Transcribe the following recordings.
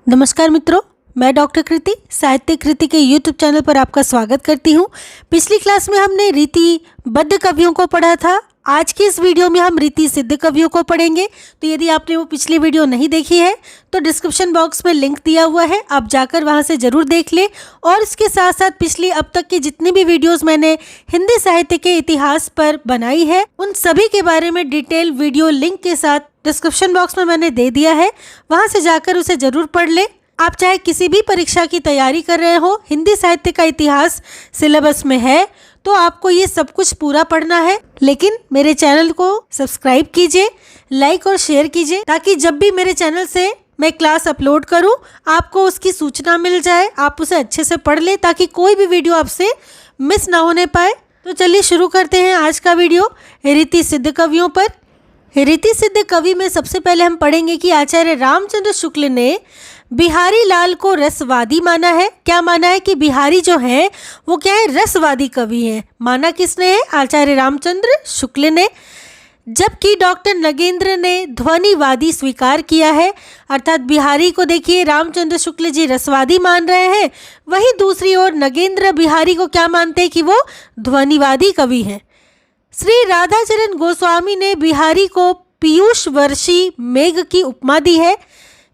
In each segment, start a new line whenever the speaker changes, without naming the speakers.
नमस्कार मित्रों, मैं डॉक्टर कृति साहित्य कृति के यूट्यूब चैनल पर आपका स्वागत करती हूँ। पिछली क्लास में हमने रीतिबद्ध कवियों को पढ़ा था। आज की इस वीडियो में हम रीति सिद्ध कवियों को पढ़ेंगे। तो यदि आपने वो पिछली वीडियो नहीं देखी है तो डिस्क्रिप्शन बॉक्स में लिंक दिया हुआ है, आप जाकर वहाँ से ज़रूर देख लें। और इसके साथ साथ पिछली अब तक की जितनी भी वीडियोस मैंने हिंदी साहित्य के इतिहास पर बनाई है, उन सभी के बारे में डिटेल वीडियो लिंक के साथ डिस्क्रिप्शन बॉक्स में मैंने दे दिया है, वहाँ से जाकर उसे ज़रूर पढ़ लें। आप चाहे किसी भी परीक्षा की तैयारी कर रहे हो, हिंदी साहित्य का इतिहास सिलेबस में है तो आपको ये सब कुछ पूरा पढ़ना है। लेकिन मेरे चैनल को सब्सक्राइब कीजिए, लाइक और शेयर कीजिए, ताकि जब भी मेरे चैनल से मैं क्लास अपलोड करूं आपको उसकी सूचना मिल जाए, आप उसे अच्छे से पढ़ लें ताकि कोई भी वीडियो आपसे मिस ना होने पाए। तो चलिए शुरू करते हैं आज का वीडियो रीति सिद्ध कवियों पर। रीति सिद्ध कवि में सबसे पहले हम पढ़ेंगे कि आचार्य रामचंद्र शुक्ल ने बिहारी लाल को रसवादी माना है। क्या माना है कि बिहारी जो है वो क्या है, रसवादी कवि है। माना किसने है? आचार्य रामचंद्र शुक्ल ने। जबकि डॉक्टर नगेंद्र ने ध्वनिवादी स्वीकार किया है, अर्थात बिहारी को देखिए रामचंद्र शुक्ल जी रसवादी मान रहे हैं, वहीं दूसरी ओर नगेंद्र बिहारी को क्या मानते हैं कि वो ध्वनिवादी कवि हैं। श्री राधाचरण गोस्वामी ने बिहारी को पीयूष वर्षी मेघ की उपमा दी है।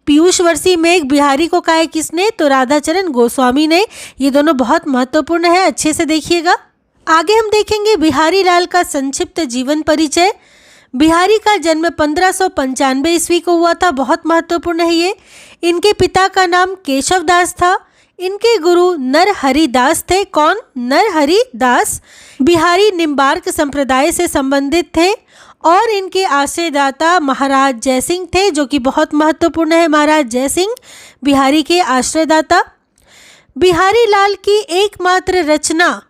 पीयूष वर्षी मेघ बिहारी को कहा है किसने? तो राधाचरण गोस्वामी ने। ये दोनों बहुत महत्वपूर्ण है, अच्छे से देखिएगा। आगे हम देखेंगे बिहारी लाल का संक्षिप्त जीवन परिचय। बिहारी का जन्म 1595 ईस्वी को हुआ था, बहुत महत्वपूर्ण है ये। इनके पिता का नाम केशव दास था। इनके गुरु नरहरि दास थे। कौन? नरहरि दास। बिहारी निम्बार्क संप्रदाय से संबंधित थे और इनके आश्रयदाता महाराज जयसिंह थे, जो कि बहुत महत्वपूर्ण है। महाराज जयसिंह बिहारी के आश्रयदाता। बिहारी लाल की एकमात्र रचना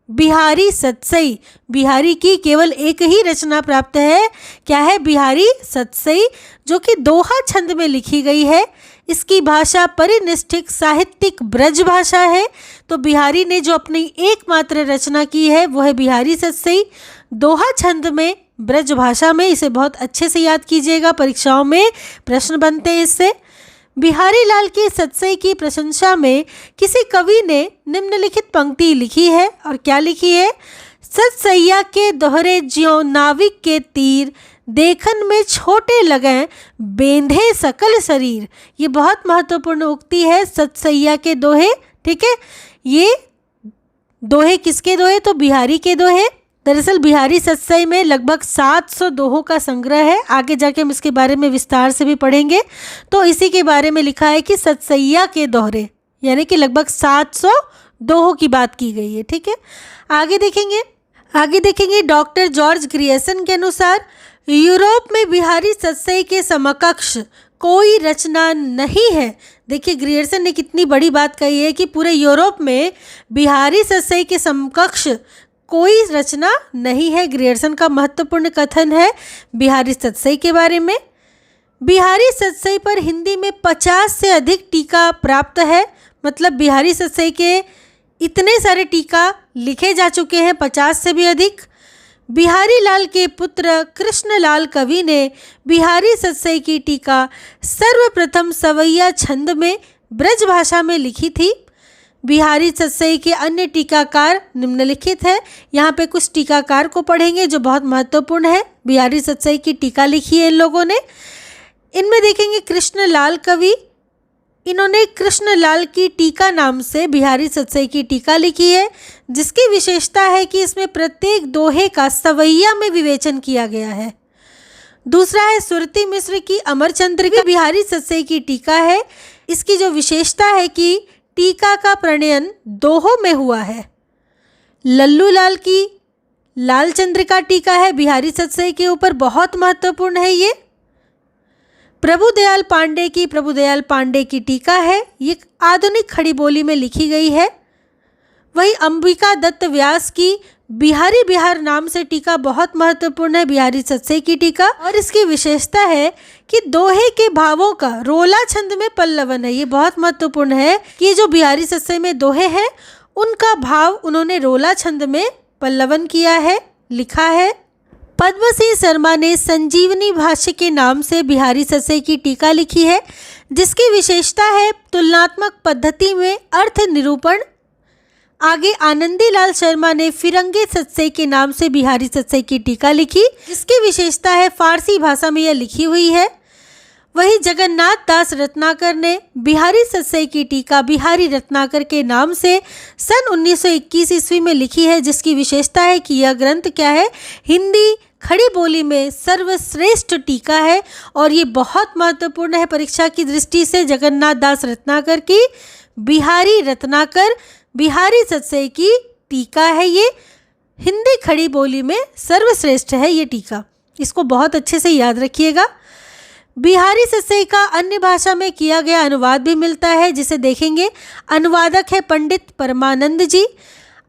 बिहारी सतसई, बिहारी की केवल एक ही रचना प्राप्त है। क्या है? बिहारी सतसई, जो कि दोहा छंद में लिखी गई है। इसकी भाषा परिनिष्ठिक साहित्यिक ब्रज भाषा है। तो बिहारी ने जो अपनी एकमात्र रचना की है वो है बिहारी सतसई, दोहा छंद में, ब्रज भाषा में। इसे बहुत अच्छे से याद कीजिएगा, परीक्षाओं में प्रश्न बनते हैं इससे। बिहारी लाल की सतसई की प्रशंसा में किसी कवि ने निम्नलिखित पंक्ति लिखी है। और क्या लिखी है? सतसैया के दोहरे ज्यों नाविक के तीर, देखन में छोटे लगें बेंधे सकल शरीर। ये बहुत महत्वपूर्ण उक्ति है, सतसैया के दोहे। ठीक है, ये दोहे किसके दोहे? तो बिहारी के दोहे। दरअसल बिहारी सतसई में लगभग 700 दोहों का संग्रह है। आगे जाके हम इसके बारे में विस्तार से भी पढ़ेंगे। तो इसी के बारे में लिखा है कि सतसैया के दोहरे, यानी कि लगभग 700 दोहों की बात की गई है। ठीक है, आगे देखेंगे डॉक्टर जॉर्ज ग्रियर्सन के अनुसार यूरोप में बिहारी सतसई के समकक्ष कोई रचना नहीं है। देखिए ग्रियर्सन ने कितनी बड़ी बात कही है कि पूरे यूरोप में बिहारी सतसई के समकक्ष कोई रचना नहीं है। ग्रियर्सन का महत्वपूर्ण कथन है बिहारी सतसई के बारे में। बिहारी सतसई पर हिंदी में 50 से अधिक टीका प्राप्त है। मतलब बिहारी सतसई के इतने सारे टीका लिखे जा चुके हैं, 50 से भी अधिक। बिहारी लाल के पुत्र कृष्णलाल कवि ने बिहारी सतसई की टीका सर्वप्रथम सवैया छंद में ब्रज भाषा में लिखी थी। बिहारी सतसई के अन्य टीकाकार निम्नलिखित है। यहाँ पे कुछ टीकाकार को पढ़ेंगे जो बहुत महत्वपूर्ण है। बिहारी सतसई की टीका लिखी है इन लोगों ने। इनमें देखेंगे कृष्णलाल कवि, इन्होंने कृष्णलाल की टीका नाम से बिहारी सतसई की टीका लिखी है, जिसकी विशेषता है कि इसमें प्रत्येक दोहे का सवैया में विवेचन किया गया है। दूसरा है सुरती मिश्र की अमरचंद्रिका, बिहारी सतसई की टीका है। इसकी जो विशेषता है कि टीका का प्रणयन दोहों में हुआ है। लल्लू लाल की लाल चंद्रिका टीका है बिहारी सतसई के ऊपर, बहुत महत्वपूर्ण है ये। प्रभुदयाल पांडे की टीका है, ये आधुनिक खड़ी बोली में लिखी गई है। वहीं अंबिका दत्त व्यास की बिहारी बिहार नाम से टीका बहुत महत्वपूर्ण है, बिहारी सतसई की टीका। और इसकी विशेषता है कि दोहे के भावों का रोला छंद में पल्लवन है। ये बहुत महत्वपूर्ण है कि जो बिहारी सतसई में दोहे हैं उनका भाव उन्होंने रोला छंद में पल्लवन किया है, लिखा है। पद्म सिंह शर्मा ने संजीवनी भाष्य के नाम से बिहारी सतसई की टीका लिखी है, जिसकी विशेषता है तुलनात्मक पद्धति में अर्थ निरूपण। आगे आनंदीलाल शर्मा ने फिरंगे सत्सई के नाम से बिहारी सत्सई की टीका लिखी, जिसकी विशेषता है फारसी भाषा में यह लिखी हुई है। वहीं जगन्नाथ दास रत्नाकर ने बिहारी सत्सई की टीका बिहारी रत्नाकर के नाम से सन 1921 ईस्वी में लिखी है, जिसकी विशेषता है कि यह ग्रंथ क्या है, हिंदी खड़ी बोली में सर्वश्रेष्ठ टीका है और ये बहुत महत्वपूर्ण है परीक्षा की दृष्टि से। जगन्नाथ दास रत्नाकर की बिहारी रत्नाकर बिहारी सत्सई की टीका है, ये हिंदी खड़ी बोली में सर्वश्रेष्ठ है ये टीका, इसको बहुत अच्छे से याद रखिएगा। बिहारी सत्सई का अन्य भाषा में किया गया अनुवाद भी मिलता है, जिसे देखेंगे। अनुवादक है पंडित परमानंद जी।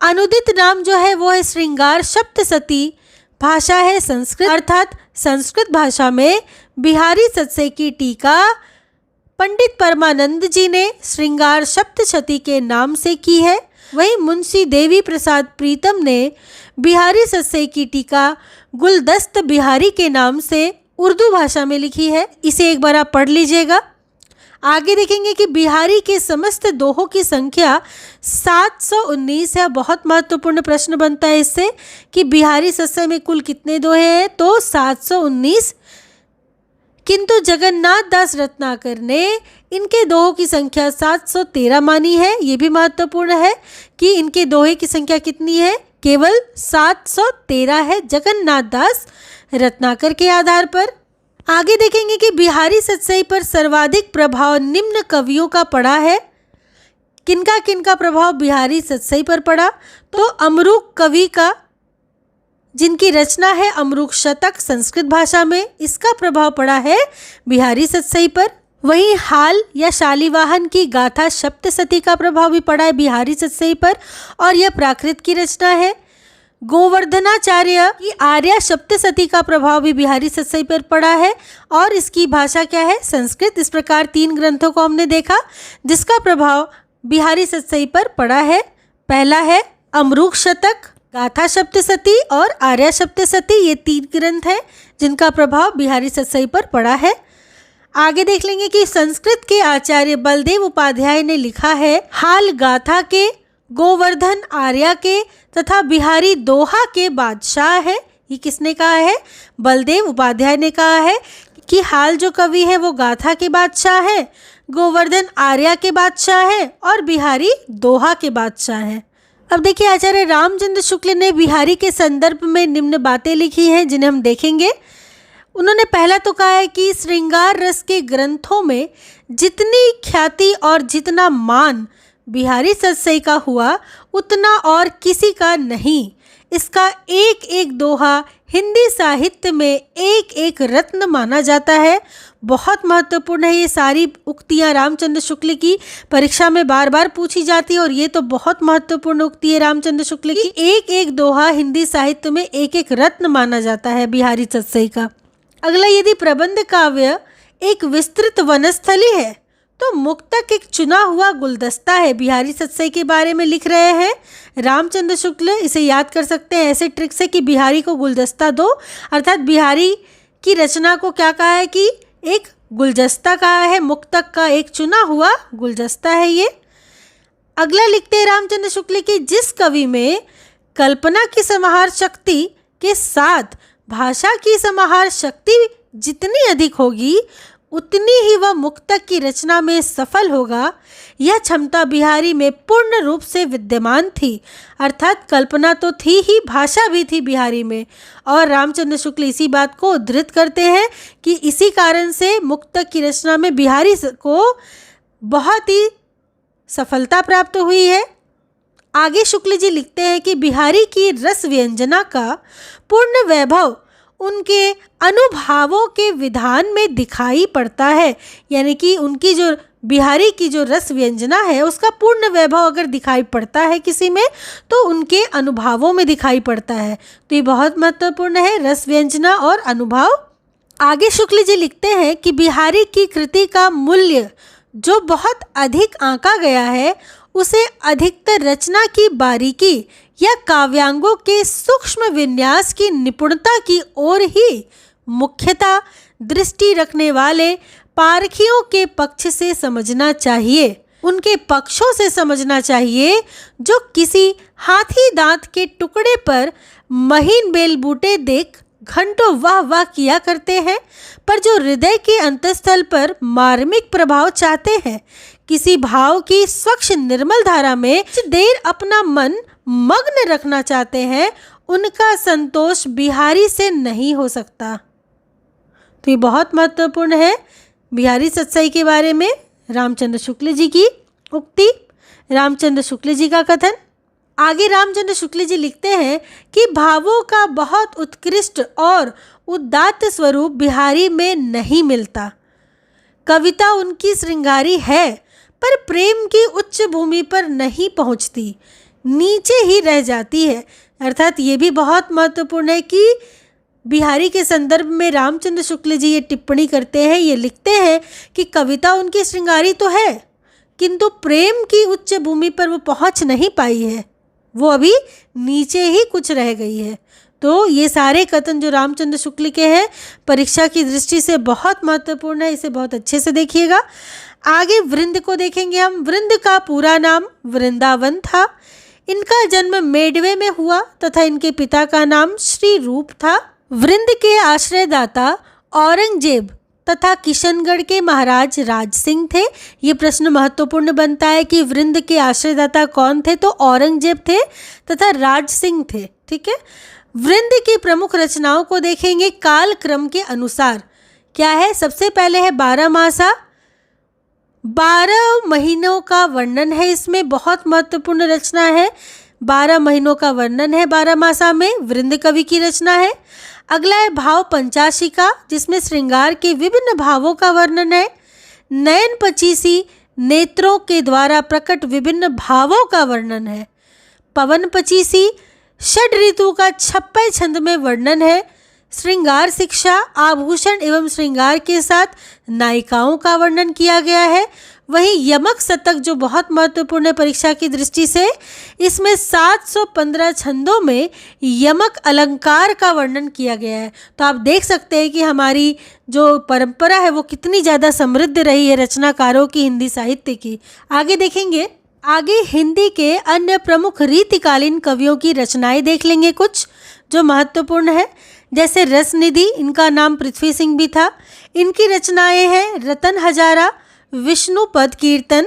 अनुदित नाम जो है वो है श्रृंगार सप्तशती। भाषा है संस्कृत, अर्थात संस्कृत भाषा में बिहारी सत्सई की टीका पंडित परमानंद जी ने श्रृंगार सप्तशती के नाम से की है। वहीं मुंशी देवी प्रसाद प्रीतम ने बिहारी सत्सई की टीका गुलदस्त बिहारी के नाम से उर्दू भाषा में लिखी है, इसे एक बार आप पढ़ लीजिएगा। आगे देखेंगे कि बिहारी के समस्त दोहों की संख्या 719 है। बहुत महत्वपूर्ण प्रश्न बनता है इससे कि बिहारी सत्सई में कुल कितने दोहे हैं, तो 719, किंतु जगन्नाथ दास रत्नाकर ने इनके दोहों की संख्या 713 मानी है। ये भी महत्वपूर्ण है कि इनके दोहे की संख्या कितनी है, केवल 713 है जगन्नाथ दास रत्नाकर के आधार पर। आगे देखेंगे कि बिहारी सत्सई पर सर्वाधिक प्रभाव निम्न कवियों का पड़ा है। किनका किनका प्रभाव बिहारी सत्सई पर पड़ा, तो अमरूक कवि का, जिनकी रचना है अमरूक शतक संस्कृत भाषा में, इसका प्रभाव पड़ा है बिहारी सत्सई पर। वहीं हाल या शालिवाहन की गाथा सप्तशती का प्रभाव भी पड़ा है बिहारी सत्सई पर और यह प्राकृत की रचना है। गोवर्धनाचार्य की आर्या सप्तशती का प्रभाव भी बिहारी सत्सई पर पड़ा है और इसकी भाषा क्या है, संस्कृत। इस प्रकार 3 ग्रंथों को हमने देखा जिसका प्रभाव बिहारी सत्सई पर पड़ा है। पहला है अमरूक शतक, गाथा सप्तशती और आर्या सप्तशती, ये 3 ग्रंथ हैं जिनका प्रभाव बिहारी सत्सई पर पड़ा है। आगे देख लेंगे कि संस्कृत के आचार्य बलदेव उपाध्याय ने लिखा है हाल गाथा के, गोवर्धन आर्या के तथा बिहारी दोहा के बादशाह है। ये किसने कहा है, बलदेव उपाध्याय ने कहा है कि हाल जो कवि है वो गाथा के बादशाह है, गोवर्धन आर्या के बादशाह है और बिहारी दोहा के बादशाह है। अब देखिए आचार्य रामचंद्र शुक्ल ने बिहारी के संदर्भ में निम्न बातें लिखी हैं जिन्हें हम देखेंगे। उन्होंने पहला तो कहा है कि श्रृंगार रस के ग्रंथों में जितनी ख्याति और जितना मान बिहारी सत्सई का हुआ उतना और किसी का नहीं। इसका एक एक दोहा हिंदी साहित्य में एक एक रत्न माना जाता है। बहुत महत्वपूर्ण है, ये सारी उक्तियाँ रामचंद्र शुक्ल की परीक्षा में बार बार पूछी जाती है और ये तो बहुत महत्वपूर्ण उक्ति है रामचंद्र शुक्ल की। एक एक दोहा हिंदी साहित्य में एक एक रत्न माना जाता है बिहारी सत्सई का। अगला, यदि प्रबंध काव्य एक विस्तृत वनस्थली है तो मुक्तक एक चुना हुआ गुलदस्ता है। बिहारी सत्सई के बारे में लिख रहे हैं रामचंद्र शुक्ल, इसे याद कर सकते हैं ऐसे ट्रिक से कि बिहारी को गुलदस्ता दो, अर्थात बिहारी की रचना को क्या कहा है कि एक गुलदस्ता कहा है, मुक्तक का एक चुना हुआ गुलदस्ता है ये। अगला लिखते हैं रामचंद्र शुक्ल की जिस कवि में कल्पना की समाहार शक्ति के साथ भाषा की समाहार शक्ति जितनी अधिक होगी उतनी ही वह मुक्तक की रचना में सफल होगा। यह क्षमता बिहारी में पूर्ण रूप से विद्यमान थी, अर्थात कल्पना तो थी ही, भाषा भी थी बिहारी में। और रामचंद्र शुक्ल इसी बात को उद्धृत करते हैं कि इसी कारण से मुक्तक की रचना में बिहारी को बहुत ही सफलता प्राप्त हुई है। आगे शुक्ल जी लिखते हैं कि बिहारी की रस व्यंजना का पूर्ण वैभव उनके अनुभावों के विधान में दिखाई पड़ता है, यानी कि उनकी जो बिहारी की जो रस व्यंजना है उसका पूर्ण वैभव अगर दिखाई पड़ता है किसी में तो उनके अनुभवों में दिखाई पड़ता है। तो ये बहुत महत्वपूर्ण है, रस व्यंजना और अनुभव। आगे शुक्ल जी लिखते हैं कि बिहारी की कृति का मूल्य जो बहुत अधिक आंका गया है उसे अधिकतर रचना की बारीकी या काव्यांगों के सूक्ष्म विन्यास की निपुणता की ओर ही मुख्यतः दृष्टि रखने वाले पारखियों के पक्ष से समझना चाहिए, उनके पक्षों से समझना चाहिए जो किसी हाथी दांत के टुकड़े पर महीन बेल बूटे देख घंटों वाह वाह किया करते हैं, पर जो हृदय के अंतस्थल पर मार्मिक प्रभाव चाहते हैं, किसी भाव की स्वच्छ निर्मल धारा में कुछ देर अपना मन मग्न रखना चाहते हैं, उनका संतोष बिहारी से नहीं हो सकता। तो ये बहुत महत्वपूर्ण है बिहारी सत्सई के बारे में रामचंद्र शुक्ल जी की उक्ति, रामचंद्र शुक्ल जी का कथन। आगे रामचंद्र शुक्ल जी लिखते हैं कि भावों का बहुत उत्कृष्ट और उदात्त स्वरूप बिहारी में नहीं मिलता। कविता उनकी श्रृंगारी है, पर प्रेम की उच्च भूमि पर नहीं पहुंचती, नीचे ही रह जाती है। अर्थात ये भी बहुत महत्वपूर्ण है कि बिहारी के संदर्भ में रामचंद्र शुक्ल जी ये टिप्पणी करते हैं, ये लिखते हैं कि कविता उनकी श्रृंगारी तो है, किंतु प्रेम की उच्च भूमि पर वो पहुंच नहीं पाई है, वो अभी नीचे ही कुछ रह गई है। तो ये सारे कथन जो रामचंद्र शुक्ल के हैं परीक्षा की दृष्टि से बहुत महत्वपूर्ण है, इसे बहुत अच्छे से देखिएगा। आगे वृंद को देखेंगे हम। वृंद का पूरा नाम वृंदावन था। इनका जन्म मेडवे में हुआ तथा इनके पिता का नाम श्री रूप था। वृंद के आश्रयदाता औरंगजेब तथा किशनगढ़ के महाराज राज सिंह थे। ये प्रश्न महत्वपूर्ण बनता है कि वृंद के आश्रयदाता कौन थे, तो औरंगजेब थे तथा राज सिंह थे। ठीक है, वृंद की प्रमुख रचनाओं को देखेंगे काल क्रम के अनुसार। क्या है? सबसे पहले है 12 मासा। 12 महीनों का वर्णन है, इसमें बहुत महत्वपूर्ण रचना है। 12 महीनों का वर्णन है 12 मासा में, वृंद कवि की रचना है। अगला है भाव पंचाशिका, जिसमें श्रृंगार के विभिन्न भावों का वर्णन है। नयन पचीसी, नेत्रों के द्वारा प्रकट विभिन्न भावों का वर्णन है। पवन पचीसी, षड ऋतु का 56 छंद में वर्णन है। श्रृंगार शिक्षा, आभूषण एवं श्रृंगार के साथ नायिकाओं का वर्णन किया गया है। वहीं यमक शतक जो बहुत महत्वपूर्ण है परीक्षा की दृष्टि से, इसमें 715 छंदों में यमक अलंकार का वर्णन किया गया है। तो आप देख सकते हैं कि हमारी जो परंपरा है वो कितनी ज़्यादा समृद्ध रही है रचनाकारों की हिंदी साहित्य की। आगे देखेंगे, आगे हिंदी के अन्य प्रमुख रीतिकालीन कवियों की रचनाएं देख लेंगे कुछ जो महत्वपूर्ण है। जैसे रसनिधि, इनका नाम पृथ्वी सिंह भी था। इनकी रचनाएं हैं रतन हजारा, विष्णु पद कीर्तन,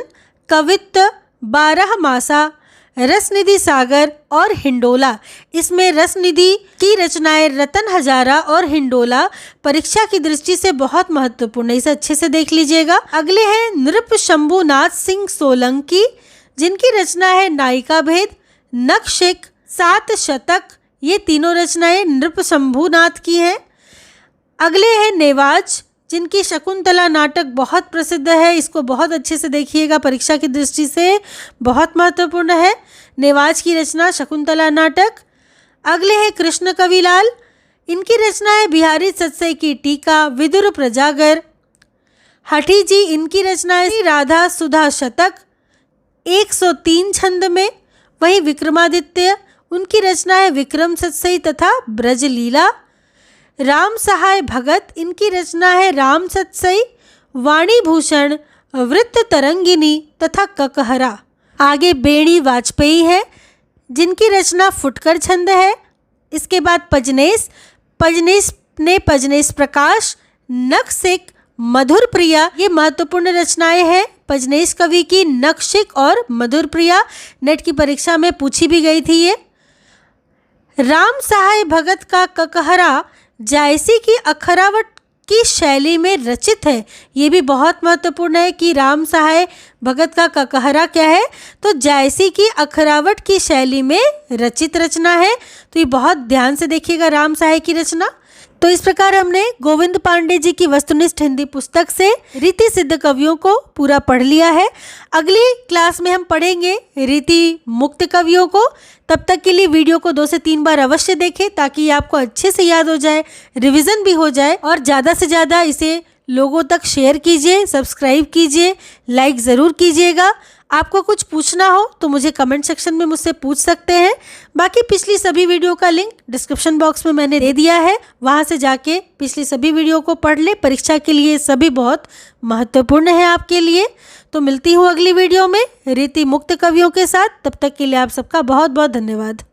कवित्व, 12 मासा, रसनिधि सागर और हिंडोला। इसमें रसनिधि की रचनाएं रतन हजारा और हिंडोला परीक्षा की दृष्टि से बहुत महत्वपूर्ण है, इसे अच्छे से देख लीजिएगा। अगले हैं नृप शंभुनाथ सिंह सोलंकी, जिनकी रचना है नायिका भेद, नखशिख, 7 शतक। ये तीनों रचनाएं नृप शंभुनाथ की हैं। अगले हैं नेवाज, जिनकी शकुंतला नाटक बहुत प्रसिद्ध है, इसको बहुत अच्छे से देखिएगा, परीक्षा की दृष्टि से बहुत महत्वपूर्ण है नेवाज की रचना शकुंतला नाटक। अगले हैं कृष्ण कविलाल, इनकी रचना है बिहारी सत्सई की टीका, विदुर प्रजागर। हठी जी, इनकी रचना है राधा सुधा शतक, 103 छंद में। वहीं विक्रमादित्य, उनकी रचना है विक्रम सत्सई तथा ब्रजलीला। राम सहाय भगत, इनकी रचना है राम सत्सई, वाणी भूषण, वृत्त तरंगिनी तथा ककहरा। आगे बेणी वाजपेयी है, जिनकी रचना फुटकर छंद है। इसके बाद पजनेश, पजनेश ने पजनेश प्रकाश, नखशिख, मधुर प्रिया, ये महत्वपूर्ण रचनाएं हैं पजनेश कवि की, नखशिख और मधुर प्रिया। नेट की परीक्षा में पूछी भी गई थी ये। राम सहाय भगत का ककहरा जायसी की अखरावट की शैली में रचित है। ये भी बहुत महत्वपूर्ण है कि राम सहाय भगत का ककहरा क्या है, तो जायसी की अखरावट की शैली में रचित रचना है। तो ये बहुत ध्यान से देखिएगा राम सहाय की रचना। तो इस प्रकार हमने गोविंद पांडे जी की वस्तुनिष्ठ हिंदी पुस्तक से रीति सिद्ध कवियों को पूरा पढ़ लिया है। अगली क्लास में हम पढ़ेंगे रीति मुक्त कवियों को। तब तक के लिए वीडियो को 2 से 3 बार अवश्य देखें ताकि आपको अच्छे से याद हो जाए, रिवीजन भी हो जाए और ज़्यादा से ज़्यादा इसे लोगों तक शेयर कीजिए, सब्सक्राइब कीजिए, लाइक ज़रूर कीजिएगा। आपको कुछ पूछना हो तो मुझे कमेंट सेक्शन में मुझसे पूछ सकते हैं। बाकी पिछली सभी वीडियो का लिंक डिस्क्रिप्शन बॉक्स में मैंने दे दिया है, वहां से जाके पिछली सभी वीडियो को पढ़ ले। परीक्षा के लिए सभी बहुत महत्वपूर्ण है आपके लिए। तो मिलती हूँ अगली वीडियो में रीति मुक्त कवियों के साथ। तब तक के लिए आप सबका बहुत बहुत धन्यवाद।